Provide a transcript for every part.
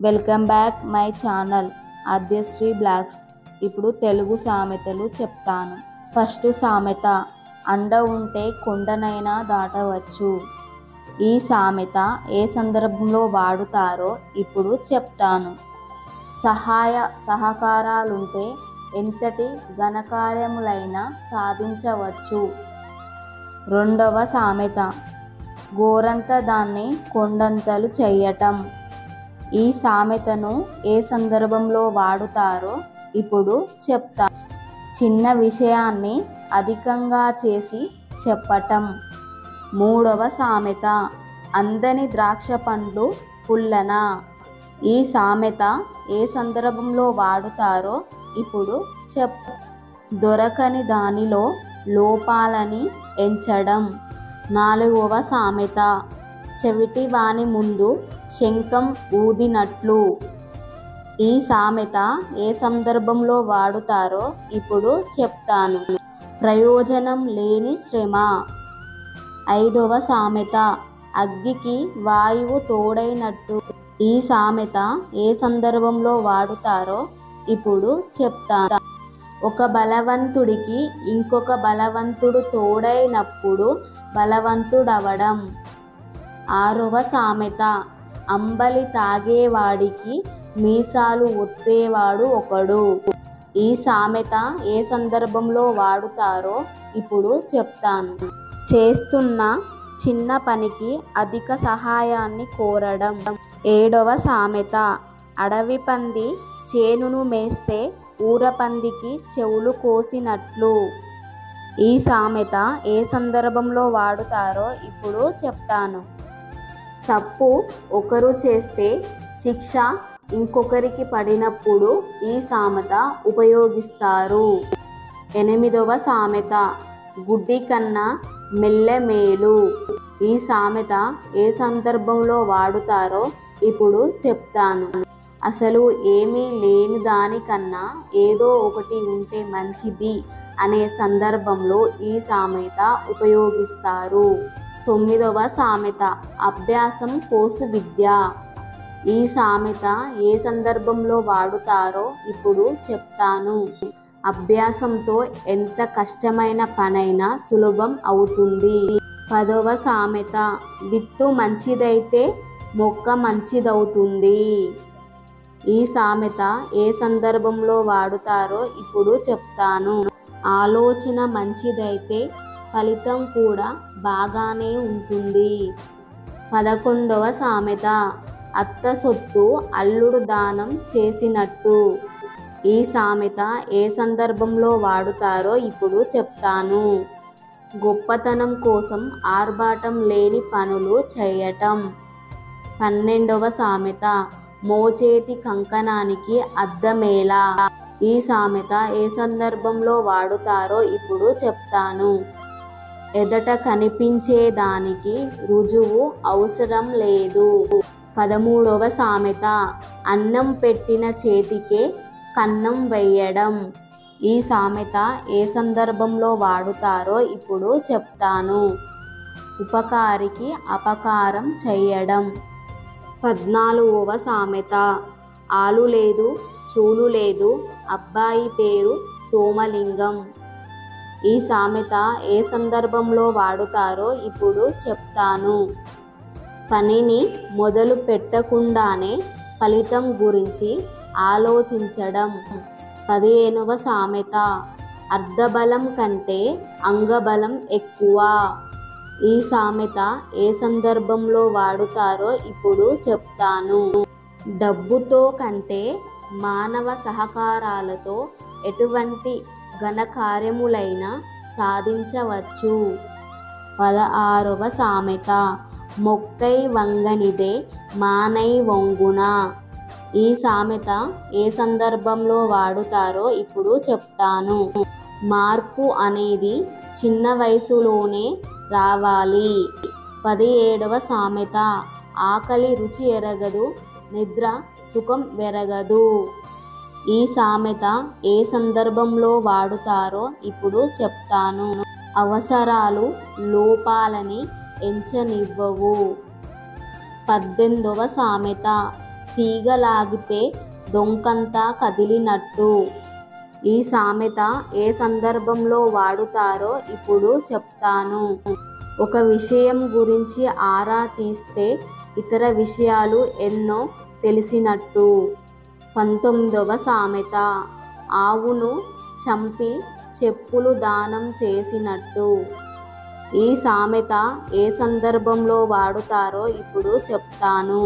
Welcome back my channel Aadyasri blogs. ఇప్పుడు తెలుగు సామెతలు చెప్తాను. ఫస్ట్ సామెత, అండ ఉంటే కొండనైనా దాటవచ్చు. ఈ సామెత ఏ సందర్భంలో వాడుతారో ఇప్పుడు చెప్తాను. సహాయ సహకారాలుంటే ఎంతటి ఘనకార్యములైనా సాధించవచ్చు. రెండవ సామెత, గోరంత దాన్ని కొండంతలు చెయ్యటం. ఈ సామెతను ఏ సందర్భంలో వాడుతారో ఇప్పుడు చెప్తా. చిన్న విషయాన్ని అధికంగా చేసి చెప్పటం. మూడవ సామెత, అందని ద్రాక్ష పండ్లు పుల్లన. ఈ సామెత ఏ సందర్భంలో వాడుతారో ఇప్పుడు దొరకని దానిలో లోపాలని ఎంచడం. నాలుగవ సామెత, చెవిటి వాని ముందు శంఖం ఊదినట్లు. ఈ సామెత ఏ సందర్భంలో వాడుతారో ఇప్పుడు చెప్తాను. ప్రయోజనం లేని శ్రమ. ఐదవ సామెత, అగ్గికి వాయువు తోడైనట్టు. ఈ సామెత ఏ సందర్భంలో వాడుతారో ఇప్పుడు చెప్తాను. ఒక బలవంతుడికి ఇంకొక బలవంతుడు తోడైనప్పుడు బలవంతుడవడం. ఆరవ సామెత, అంబలి తాగేవాడికి మీసాలు ఒత్తేవాడు ఒకడు. ఈ సామెత ఏ సందర్భంలో వాడుతారో ఇప్పుడు చెప్తాను. చేస్తున్న చిన్న పనికి అధిక సహాయాన్ని కోరడం. ఏడవ సామెత, అడవి పంది చేనును మేస్తే ఊర పందికి చెవులు కోసినట్లు. ఈ సామెత ఏ సందర్భంలో వాడుతారో ఇప్పుడు చెప్తాను. తప్పు ఒకరు చేస్తే శిక్ష ఇంకొకరికి పడినప్పుడు ఈ సామెత ఉపయోగిస్తారు. ఎనిమిదవ సామెత, గుడ్డి కన్నా మెల్లె మేలు. ఈ సామెత ఏ సందర్భంలో వాడుతారో ఇప్పుడు చెప్తాను. అసలు ఏమీ లేని దానికన్నా ఏదో ఒకటి ఉంటే మంచిది అనే సందర్భంలో ఈ సామెత ఉపయోగిస్తారు. తొమ్మిదవ సామెత, అభ్యాసం కోసు విద్య. ఈ సామెత ఏ సందర్భంలో వాడుతారో ఇప్పుడు చెప్తాను. అభ్యాసంతో ఎంత కష్టమైన పనైనా సులభం అవుతుంది. పదవ సామెత, విత్తు మంచిదైతే మొక్క మంచిదవుతుంది. ఈ సామెత ఏ సందర్భంలో వాడుతారో ఇప్పుడు చెప్తాను. ఆలోచన మంచిదైతే ఫలితం కూడా బాగానే ఉంటుంది. 11వ సామెత, అత్త సొత్తు అల్లుడు దానం చేసినట్టు. ఈ సామెత ఏ సందర్భంలో వాడుతారో ఇప్పుడు చెప్తాను. గొప్పతనం కోసం ఆర్భాటం లేని పనులు చేయటం. 12వ సామెత, మోచేతి కంకణానికి అద్దమేలా. ఈ సామెత ఏ సందర్భంలో వాడుతారో ఇప్పుడు చెప్తాను. ఎదట కనిపించే దానికి రుజువు అవసరం లేదు. 13వ సామెత, అన్నం పెట్టిన చేతికే కన్నం వేయడం. ఈ సామెత ఏ సందర్భంలో వాడుతారో ఇప్పుడు చెప్తాను. ఉపకారికి అపకారం చేయడం. 14వ సామెత, ఆలు లేదు చూలు లేదు అబ్బాయి పేరు సోమలింగం. ఈ సామెత ఏ సందర్భంలో వాడుతారో ఇప్పుడు చెప్తాను. పనిని మొదలు పెట్టకుండానే ఫలితం గురించి ఆలోచించడం. 15వ సామెత, అర్ధబలం కంటే అంగబలం ఎక్కువ. ఈ సామెత ఏ సందర్భంలో వాడుతారో ఇప్పుడు చెప్తాను. డబ్బుతో కంటే మానవ సహకారాలతో ఎటువంటి ఘనకార్యములైనా సాధించవచ్చు. 16వ సామెత, మొక్కై వంగనిదే మానై వంగున. ఈ సామెత ఏ సందర్భంలో వాడుతారో ఇప్పుడు చెప్తాను. మార్పు అనేది చిన్న వయసులోనే రావాలి. 17వ సామెత, ఆకలి రుచి ఎరగదు నిద్ర సుఖం వెరగదు. ఈ సామెత ఏ సందర్భంలో వాడుతారో ఇప్పుడు చెప్తాను. అవసరాలు లోపాలని ఎంచనివ్వవు. 18వ సామెత, తీగ లాగితే డొంకంతా కదిలినట్టు. ఈ సామెత ఏ సందర్భంలో వాడుతారో ఇప్పుడు చెప్తాను. ఒక విషయం గురించి ఆరా తీస్తే ఇతర విషయాలు ఎన్నో తెలిసినట్టు. 19వ సామెత ఆవును చంపి చెప్పులు దానం చేసినట్టు. ఈ సామెత ఏ సందర్భంలో వాడుతారో ఇప్పుడు చెప్తాను.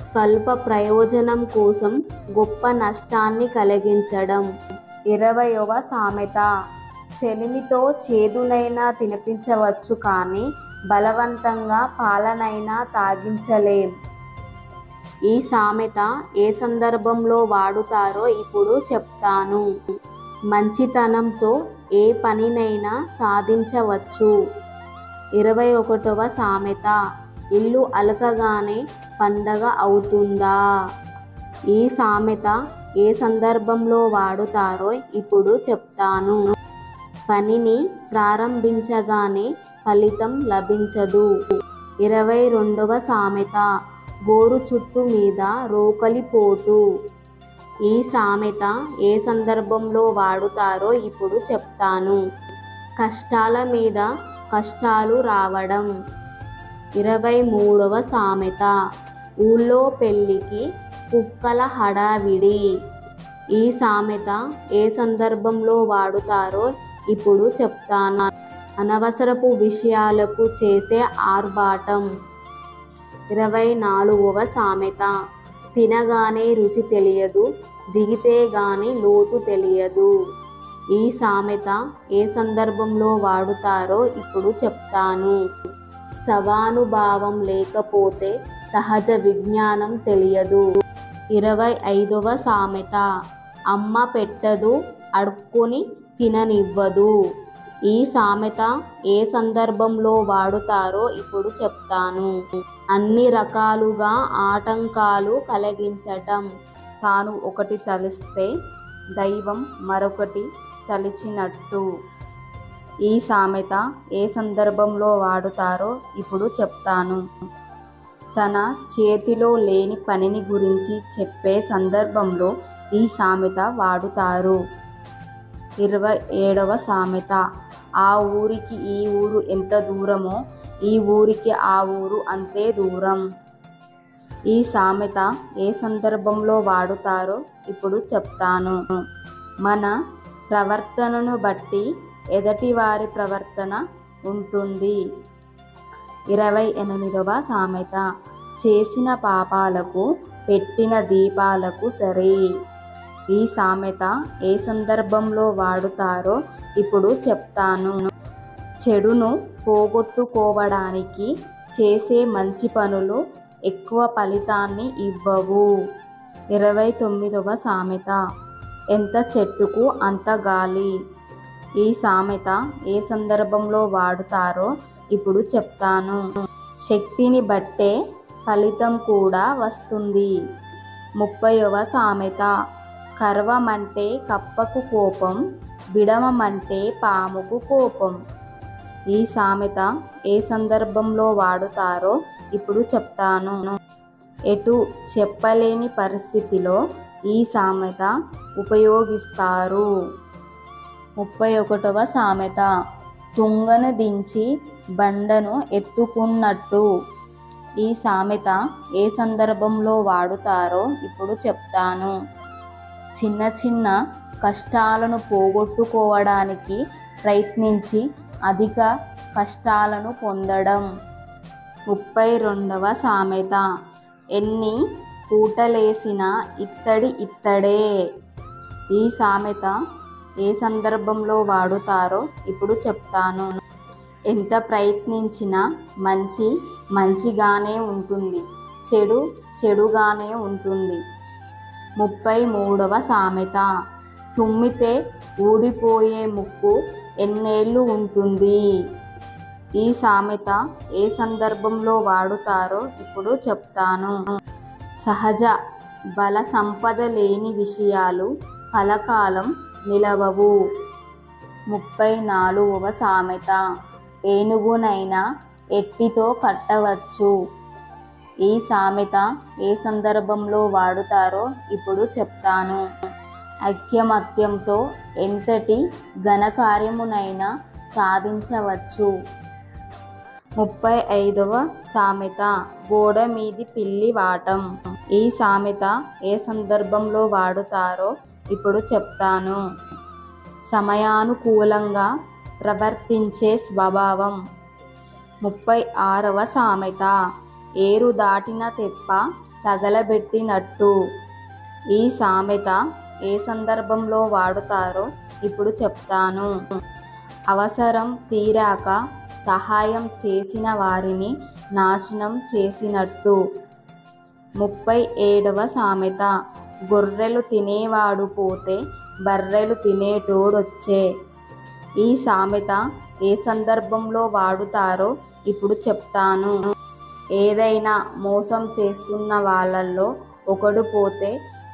స్వల్ప ప్రయోజనం కోసం గొప్ప నష్టాన్ని కలిగించడం. 20వ సామెత చెలిమితో చేదునైనా తినిపించవచ్చు కానీ బలవంతంగా పాలనైనా తాగించలేం. ఈ సామెత ఏ సందర్భంలో వాడుతారో ఇప్పుడు చెప్తాను. మంచితనంతో ఏ పనినైనా సాధించవచ్చు. 21వ సామెత ఇల్లు అలకగానే పండగ అవుతుందా. ఈ సామెత ఏ సందర్భంలో వాడుతారో ఇప్పుడు చెప్తాను. పనిని ప్రారంభించగానే ఫలితం లభించదు. 22వ సామెత గోరు చుట్టు మీద రోకలి పోటు. ఈ సామెత ఏ సందర్భంలో వాడుతారో ఇప్పుడు చెప్తాను. కష్టాల మీద కష్టాలు రావడం. 23వ సామెత ఊళ్ళో పెళ్ళికి కుక్కల హడావిడి. ఈ సామెత ఏ సందర్భంలో వాడుతారో ఇప్పుడు చెప్తాను. అనవసరపు విషయాలకు చేసే ఆర్భాటం. 24వ సామెత తినగానే రుచి తెలియదు, దిగితే గాని లోతు తెలియదు. ఈ సామెత ఏ సందర్భంలో వాడుతారో ఇప్పుడు చెప్తాను. సవానుభావం లేకపోతే సహజ విజ్ఞానం తెలియదు. 25వ సామెత అమ్మ పెట్టదు, అడుక్కొని తిననివ్వదు. ఈ సామెత ఏ సందర్భంలో వాడుతారో ఇప్పుడు చెప్తాను. అన్ని రకాలుగా ఆటంకాలు కలిగించటం. తాను ఒకటి తలిస్తే దైవం మరొకటి తలిచినట్టు. ఈ సామెత ఏ సందర్భంలో వాడుతారో ఇప్పుడు చెప్తాను. తన చేతిలో లేని పనిని గురించి చెప్పే సందర్భంలో ఈ సామెత వాడుతారు. 27వ సామెత ఆ ఊరికి ఈ ఊరు ఎంత దూరమో ఈ ఊరికి ఆ ఊరు అంతే దూరం. ఈ సామెత ఏ సందర్భంలో వాడుతారో ఇప్పుడు చెప్తాను. మన ప్రవర్తనను బట్టి ఎదటివారి ప్రవర్తన ఉంటుంది. 28వ సామెత చేసిన పాపాలకు పెట్టిన దీపాలకు సరి. ఈ సామెత ఏ సందర్భంలో వాడుతారో ఇప్పుడు చెప్తాను. చెడును పోగొట్టుకోవడానికి చేసే మంచి పనులు ఎక్కువ ఫలితాన్ని ఇవ్వవు. 29వ సామెత ఎంత చెట్టుకు అంత గాలి. ఈ సామెత ఏ సందర్భంలో వాడుతారో ఇప్పుడు చెప్తాను. శక్తిని బట్టే ఫలితం కూడా వస్తుంది. 30వ సామెత కర్వమంటే కప్పకు కోపం, బిడమమంటే పాముకు కోపం. ఈ సామెత ఏ సందర్భంలో వాడుతారో ఇప్పుడు చెప్తాను. ఎటు చెప్పలేని పరిస్థితిలో ఈ సామెత ఉపయోగిస్తారు. 31వ సామెత తుంగను దించి బండను ఎత్తుకున్నట్టు. ఈ సామెత ఏ సందర్భంలో వాడుతారో ఇప్పుడు చెప్తాను. చిన్న చిన్న కష్టాలను పోగొట్టుకోవడానికి ప్రయత్నించి అధిక కష్టాలను పొందడం. 32వ సామెత ఎన్ని పూటలేసినా ఇత్తడి ఇత్తడే. ఈ సామెత ఏ సందర్భంలో వాడుతారో ఇప్పుడు చెప్తాను. ఎంత ప్రయత్నించినా మంచి మంచిగానే ఉంటుంది, చెడు చెడుగానే ఉంటుంది. 33వ సామెత తుమ్మితే ఊడిపోయే ముక్కు ఎన్నేళ్ళు ఉంటుంది. ఈ సామెత ఏ సందర్భంలో వాడుతారో ఇప్పుడు చెప్తాను. సహజ బల సంపద లేని విషయాలు కలకాలం నిలవవు. 34వ సామెత ఏనుగునైనా ఎట్టితో కట్టవచ్చు. ఈ సామెత ఏ సందర్భంలో వాడుతారో ఇప్పుడు చెప్తాను. ఐకమత్యంతో ఎంతటి ఘనకార్యమునైనా సాధించవచ్చు. 35వ సామెత గోడ మీది పిల్లి వాటం. ఈ సామెత ఏ సందర్భంలో వాడుతారో ఇప్పుడు చెప్తాను. సమయానుకూలంగా ప్రవర్తించే స్వభావం. 36వ సామెత ఏరు దాటిన తెప్ప తగలబెట్టినట్టు. ఈ సామెత ఏ సందర్భంలో వాడుతారో ఇప్పుడు చెప్తాను. అవసరం తీరాక సహాయం చేసిన వారిని నాశనం చేసినట్టు. 37వ సామెత గొర్రెలు తినేవాడు పోతే బర్రెలు తినేటోడొచ్చే. ఈ సామెత ఏ సందర్భంలో వాడుతారో ఇప్పుడు చెప్తాను. ఏదైనా మోసం చేస్తున్న వాళ్ళల్లో ఒకడు పోతే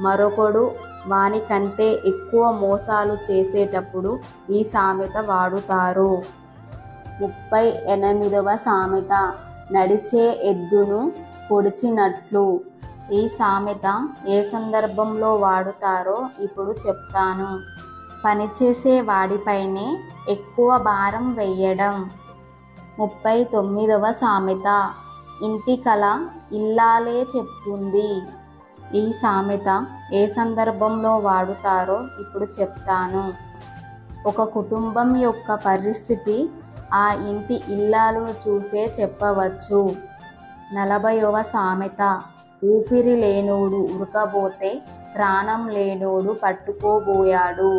మరొకడు వానికంటే ఎక్కువ మోసాలు చేసేటప్పుడు ఈ సామెత వాడుతారు. 38వ సామెత నడిచే ఎద్దును పొడిచినట్లు. ఈ సామెత ఏ సందర్భంలో వాడుతారో ఇప్పుడు చెప్తాను. పనిచేసే వాడిపైనే ఎక్కువ భారం వేయడం. 39వ సామెత ఇంటి కల ఇల్లాలే చెప్తుంది. ఈ సామెత ఏ సందర్భంలో వాడుతారో ఇప్పుడు చెప్తాను. ఒక కుటుంబం యొక్క పరిస్థితి ఆ ఇంటి ఇల్లాలను చూసే చెప్పవచ్చు. 40వ సామెత ఊపిరి లేనోడు ఉరకబోతే ప్రాణం లేనోడు పట్టుకోబోయాడు.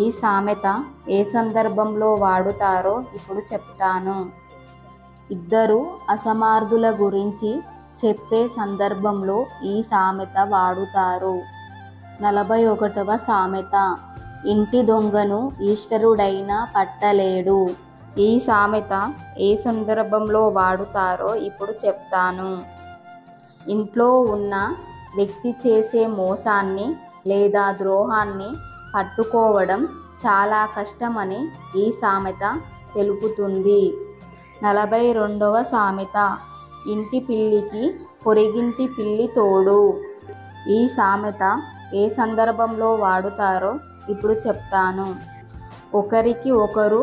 ఈ సామెత ఏ సందర్భంలో వాడుతారో ఇప్పుడు చెప్తాను. ఇద్దరు అసమర్థుల గురించి చెప్పే సందర్భంలో ఈ సామెత వాడుతారు. 41వ సామెత ఇంటి దొంగను ఈశ్వరుడైనా పట్టలేడు. ఈ సామెత ఏ సందర్భంలో వాడుతారో ఇప్పుడు చెప్తాను. ఇంట్లో ఉన్న వ్యక్తి చేసే మోసాన్ని లేదా ద్రోహాన్ని పట్టుకోవడం చాలా కష్టమని ఈ సామెత తెలుపుతుంది. 42వ సామెత ఇంటి పిల్లికి పొరిగింటి పిల్లి తోడు. ఈ సామెత ఏ సందర్భంలో వాడుతారో ఇప్పుడు చెప్తాను. ఒకరికి ఒకరు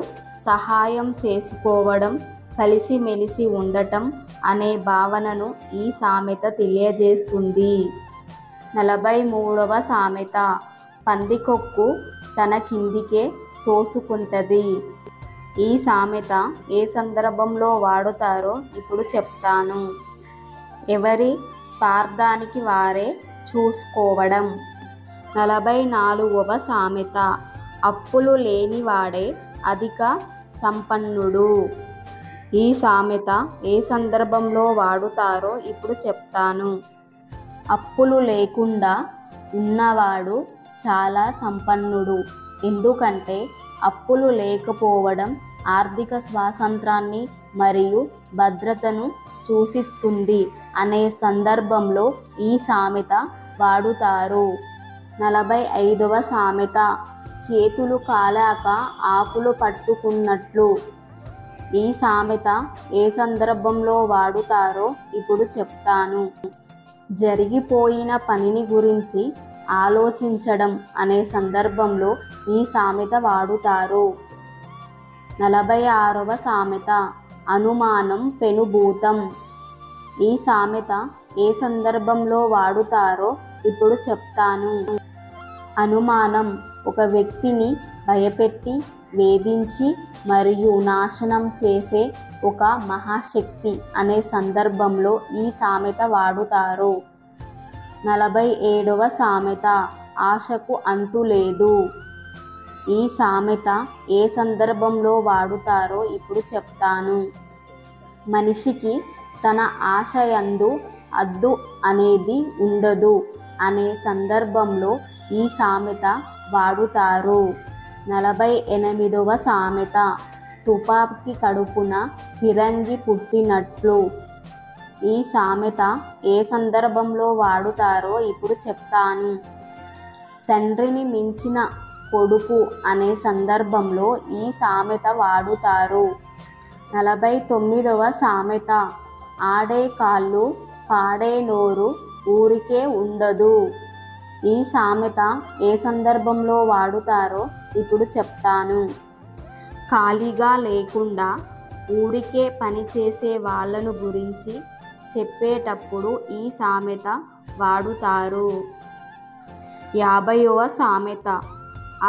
సహాయం చేసుకోవడం, కలిసిమెలిసి ఉండటం అనే భావనను ఈ సామెత తెలియజేస్తుంది. 43వ సామెత పందికొక్కు తన కిందికే తోసుకుంటది. ఈ సామెత ఏ సందర్భంలో వాడుతారో ఇప్పుడు చెప్తాను. ఎవరి స్వార్థానికి వారే చూసుకోవడం. 44వ సామెత అప్పులు లేనివాడే అధిక సంపన్నుడు. ఈ సామెత ఏ సందర్భంలో వాడుతారో ఇప్పుడు చెప్తాను. అప్పులు లేకుండా ఉన్నవాడు చాలా సంపన్నుడు. ఎందుకంటే అప్పులు లేకపోవడం ఆర్థిక స్వాతంత్రాన్ని మరియు భద్రతను సూచిస్తుంది అనే సందర్భంలో ఈ సామెత వాడుతారు. 45వ సామెత చేతులు కాలాక ఆకులు పట్టుకున్నట్లు. ఈ సామెత ఏ సందర్భంలో వాడుతారో ఇప్పుడు చెప్తాను. జరిగిపోయిన పనిని గురించి ఆలోచించడం అనే సందర్భంలో ఈ సామెత వాడుతారు. 46వ సామెత అనుమానం పెనుభూతం. ఈ సామెత ఏ సందర్భంలో వాడుతారో ఇప్పుడు చెప్తాను. అనుమానం ఒక వ్యక్తిని భయపెట్టి వేధించి మరియు నాశనం చేసే ఒక మహాశక్తి అనే సందర్భంలో ఈ సామెత వాడుతారు. 47వ సామెత ఆశకు అంతు లేదు. ఈ సామెత ఏ సందర్భంలో వాడుతారో ఇప్పుడు చెప్తాను. మనిషికి తన ఆశయందు అద్దు అనేది ఉండదు అనే సందర్భంలో ఈ సామెత వాడుతారు. 48వ సామెత తుపాకీ కడుపున ఫిరంగి పుట్టినట్లు. ఈ సామెత ఏ సందర్భంలో వాడుతారో ఇప్పుడు చెప్తాను. తండ్రిని మించిన కొడుకు అనే సందర్భంలో ఈ సామెత వాడుతారు. 49వ సామెత ఆడే కాళ్ళు పాడే నోరు ఊరికే ఉండదు. ఈ సామెత ఏ సందర్భంలో వాడుతారో ఇప్పుడు చెప్తాను. ఖాళీగా లేకుండా ఊరికే పనిచేసే వాళ్ళను గురించి చెప్పేటప్పుడు ఈ సామెత వాడుతారు. 50వ సామెత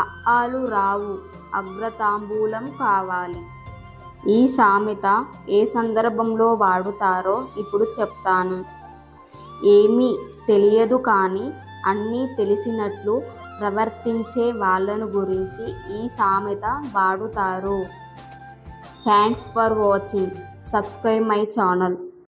అఆలు రావు అగ్రతాంబూలం కావాలి. ఈ సామెత ఏ సందర్భంలో వాడుతారో ఇప్పుడు చెప్తాను. ఏమీ తెలియదు కానీ అన్నీ తెలిసినట్లు ప్రవర్తించే వాళ్ళను గురించి ఈ సామెత వాడుతారు. Thanks for watching. Subscribe my channel.